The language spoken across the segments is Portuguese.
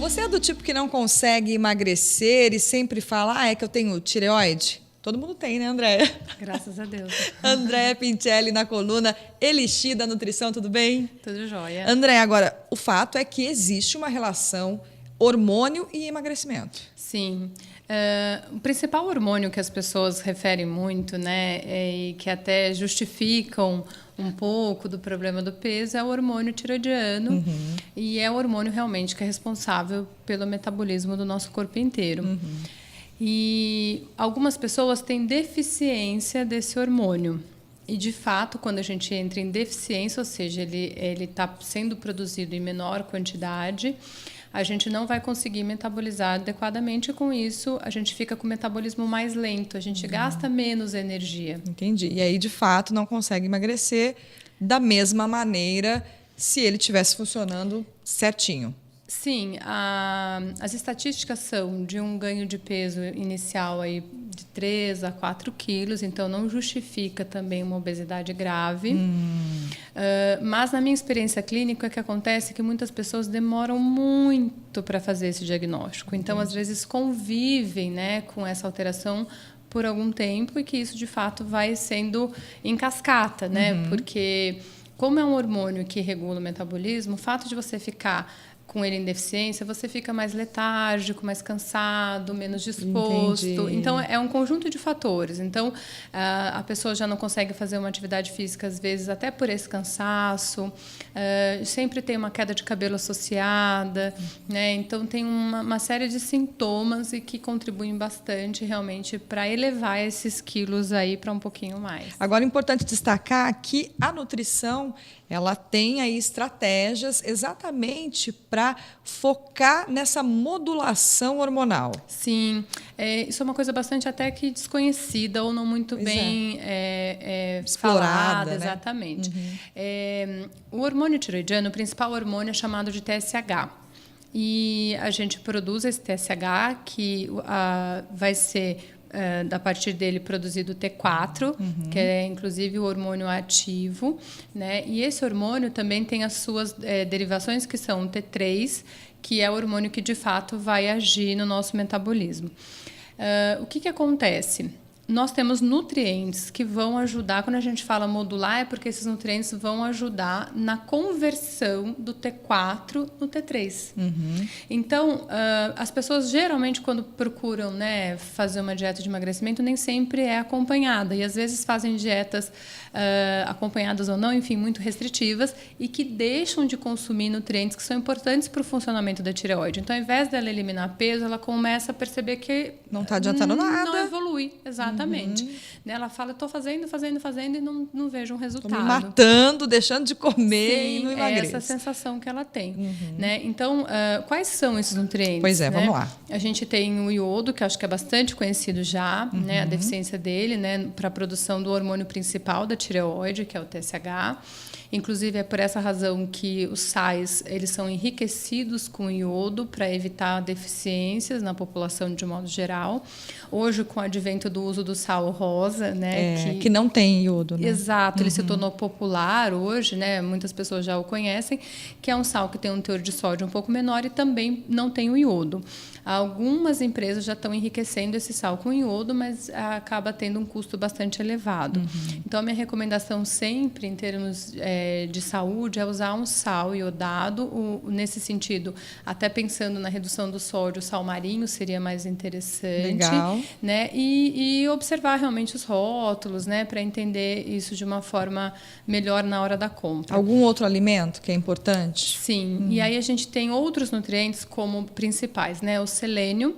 Você é do tipo que não consegue emagrecer e sempre fala, é que eu tenho tireoide? Todo mundo tem, né, Andréia? Graças a Deus. Andréia Pincelli na coluna Elixir da Nutrição, tudo bem? Tudo jóia. Andréia, agora, o fato é que existe uma relação hormônio e emagrecimento. Sim. O principal hormônio que as pessoas referem muito, né, e que até justificam um pouco do problema do peso é o hormônio tiroidiano. E é o hormônio realmente que é responsável pelo metabolismo do nosso corpo inteiro. E algumas pessoas têm deficiência desse hormônio. E, de fato, quando a gente entra em deficiência, ou seja, ele está sendo produzido em menor quantidade, a gente não vai conseguir metabolizar adequadamente, e com isso a gente fica com o metabolismo mais lento, a gente gasta menos energia. Entendi. E aí, de fato, não consegue emagrecer da mesma maneira se ele estivesse funcionando certinho. Sim, as estatísticas são de um ganho de peso inicial aí de 3 a 4 quilos, então não justifica também uma obesidade grave. Mas na minha experiência clínica, o que acontece é que muitas pessoas demoram muito para fazer esse diagnóstico. Então, às vezes, convivem, né, com essa alteração por algum tempo e que isso, de fato, vai sendo em cascata, né? Porque, como é um hormônio que regula o metabolismo, o fato de você ficar com ele em deficiência, você fica mais letárgico, mais cansado, menos disposto. Entendi. Então, é um conjunto de fatores. Então, a pessoa já não consegue fazer uma atividade física, às vezes, até por esse cansaço. Sempre tem uma queda de cabelo associada, né? Então, tem uma série de sintomas e que contribuem bastante, realmente, para elevar esses quilos aí para um pouquinho mais. Agora, é importante destacar que a nutrição ela tem aí estratégias exatamente para focar nessa modulação hormonal. Sim, isso é uma coisa bastante até que desconhecida ou não muito bem explorada, falada, né? exatamente. O hormônio tiroidiano, o principal hormônio é chamado de TSH. E a gente produz esse TSH que vai ser a partir dele produzido o T4, que é inclusive o hormônio ativo, né? E esse hormônio também tem as suas derivações, que são o T3, que é o hormônio que de fato vai agir no nosso metabolismo. O que acontece? Nós temos nutrientes que vão ajudar, quando a gente fala modular, é porque esses nutrientes vão ajudar na conversão do T4 no T3. Então, as pessoas geralmente, quando procuram, né, fazer uma dieta de emagrecimento, nem sempre é acompanhada. E às vezes fazem dietas acompanhadas ou não, enfim, muito restritivas, e que deixam de consumir nutrientes que são importantes para o funcionamento da tireoide. Então, ao invés dela eliminar peso, ela começa a perceber que não está adiantando nada. Não evolui, exatamente. Ela fala, estou fazendo e não vejo um resultado. Estou me matando, deixando de comer. Sim, e não é emagreço. essa sensação que ela tem. Né? Então, quais são esses nutrientes? Pois é, né? vamos lá. A gente tem o iodo, que acho que é bastante conhecido já, né? A deficiência dele, né? Para a produção do hormônio principal da tireoide, que é o TSH. Inclusive, é por essa razão que os sais eles são enriquecidos com iodo para evitar deficiências na população de modo geral. Hoje, com o advento do uso do sal rosa, né, que não tem iodo, né? Exato, ele se tornou popular hoje, né? Muitas pessoas já o conhecem, que é um sal que tem um teor de sódio um pouco menor e também não tem o iodo. Algumas empresas já estão enriquecendo esse sal com iodo, mas acaba tendo um custo bastante elevado. Então, a minha recomendação sempre, em termos de saúde, é usar um sal iodado. Nesse sentido, até pensando na redução do sódio, o sal marinho seria mais interessante. Legal. Né? E observar realmente os rótulos, né? Para entender isso de uma forma melhor na hora da compra. Algum outro alimento que é importante? Sim. E aí a gente tem outros nutrientes como principais, né? O selênio.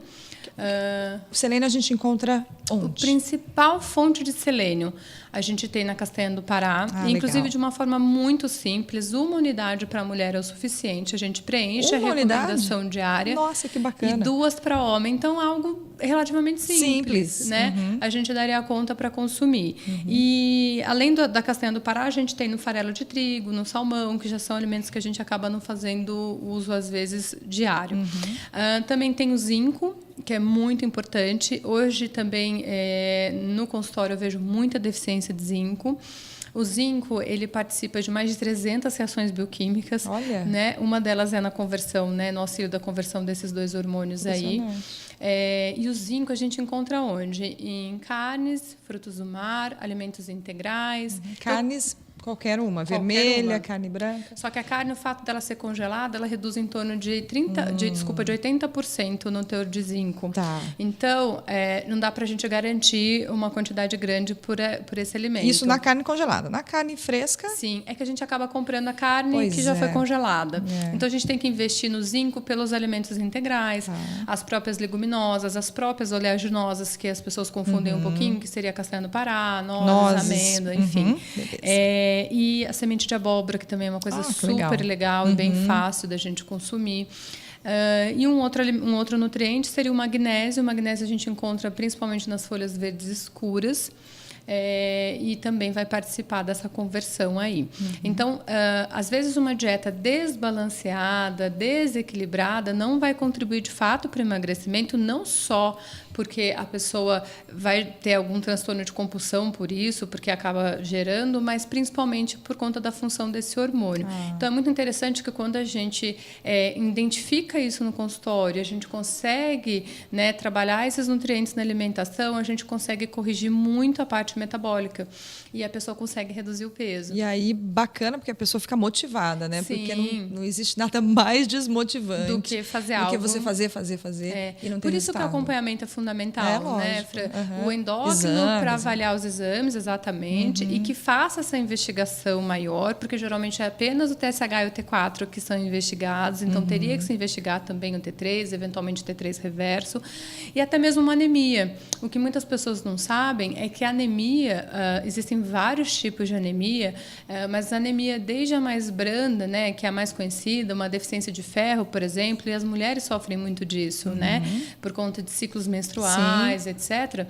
O selênio a gente encontra onde? A principal fonte de selênio a gente tem na castanha do Pará, inclusive legal. de uma forma muito simples. Uma unidade para a mulher é o suficiente. A gente preenche Uma a recomendação diária. Nossa, que bacana. E 2 para homem. Então, algo relativamente simples. Né? A gente daria conta para consumir. E, além da castanha do Pará, a gente tem no farelo de trigo, no salmão, que já são alimentos que a gente acaba não fazendo uso, às vezes, diário. Também tem o zinco, que é muito importante. Hoje também no consultório eu vejo muita deficiência de zinco. O zinco, ele participa de mais de 300 reações bioquímicas. Olha. Né? Uma delas é na conversão, né? No auxílio da conversão desses 2 hormônios aí. E o zinco a gente encontra onde? Em carnes, frutos do mar, alimentos integrais. Carnes... Qualquer uma, vermelha, carne branca. Só que a carne, o fato dela ser congelada, ela reduz em torno de 80% no teor de zinco. Tá. Então, não dá para a gente garantir uma quantidade grande por esse alimento. Isso na carne congelada. Na carne fresca... Sim, é que a gente acaba comprando a carne que já foi congelada. Então, a gente tem que investir no zinco pelos alimentos integrais, as próprias leguminosas, as próprias oleaginosas, que as pessoas confundem um pouquinho, que seria castanha do Pará, nozes, amêndoa, enfim. E a semente de abóbora, que também é uma coisa super legal e bem fácil da gente consumir. E um outro nutriente seria o magnésio. O magnésio a gente encontra principalmente nas folhas verdes escuras. E também vai participar dessa conversão aí. Então, às vezes uma dieta desbalanceada, desequilibrada, não vai contribuir de fato para o emagrecimento, não só porque a pessoa vai ter algum transtorno de compulsão por isso, porque acaba gerando, mas principalmente por conta da função desse hormônio. Então, é muito interessante que quando a gente identifica isso no consultório, a gente consegue, né, trabalhar esses nutrientes na alimentação, a gente consegue corrigir muito a parte metabólica e a pessoa consegue reduzir o peso. E aí, bacana, porque a pessoa fica motivada, né? Sim. Porque não existe nada mais desmotivante do que fazer algo. Do que você fazer e não ter Por isso resultado. Que o acompanhamento é fundamental, né? O endócrino para avaliar os exames, exatamente, e que faça essa investigação maior, porque geralmente é apenas o TSH e o T4 que são investigados, então teria que se investigar também o T3, eventualmente o T3 reverso, e até mesmo uma anemia. O que muitas pessoas não sabem é que a anemia, existem vários tipos de anemia, mas a anemia desde a mais branda, né, que é a mais conhecida, uma deficiência de ferro, por exemplo, e as mulheres sofrem muito disso, né, por conta de ciclos menstruais, etc.,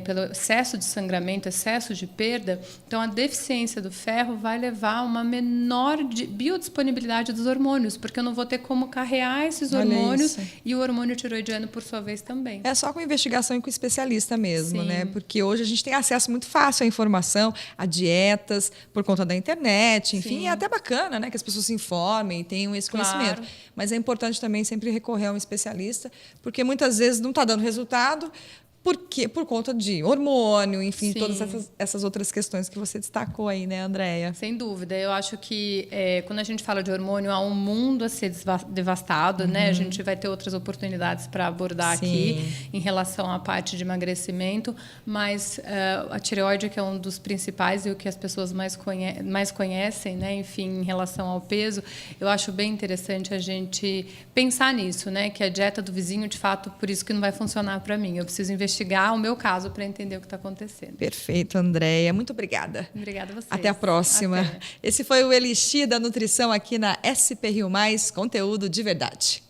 pelo excesso de sangramento, excesso de perda. Então, a deficiência do ferro vai levar a uma menor biodisponibilidade dos hormônios, porque eu não vou ter como carrear esses hormônios e o hormônio tiroidiano, por sua vez, também. É só com investigação e com especialista mesmo, né? Porque hoje a gente tem acesso muito fácil à informação, a dietas, por conta da internet, enfim, é até bacana, né, que as pessoas se informem e tenham esse conhecimento. Mas é importante também sempre recorrer a um especialista, porque muitas vezes não está dando resultado, por conta de hormônio, enfim, todas essas outras questões que você destacou aí, né, Andréia? Sem dúvida. Eu acho que quando a gente fala de hormônio, há um mundo a ser devastado, né? A gente vai ter outras oportunidades para abordar aqui em relação à parte de emagrecimento, mas a tireoide, que é um dos principais e o que as pessoas mais conhecem, né? Enfim, em relação ao peso, eu acho bem interessante a gente pensar nisso, né? Que a dieta do vizinho, de fato, por isso que não vai funcionar para mim. Eu preciso investigar o meu caso para entender o que está acontecendo. Perfeito, Andréia. Muito obrigada. Obrigada a vocês. Até a próxima. Até. Esse foi o Elixir da Nutrição aqui na SP Rio Mais, conteúdo de verdade.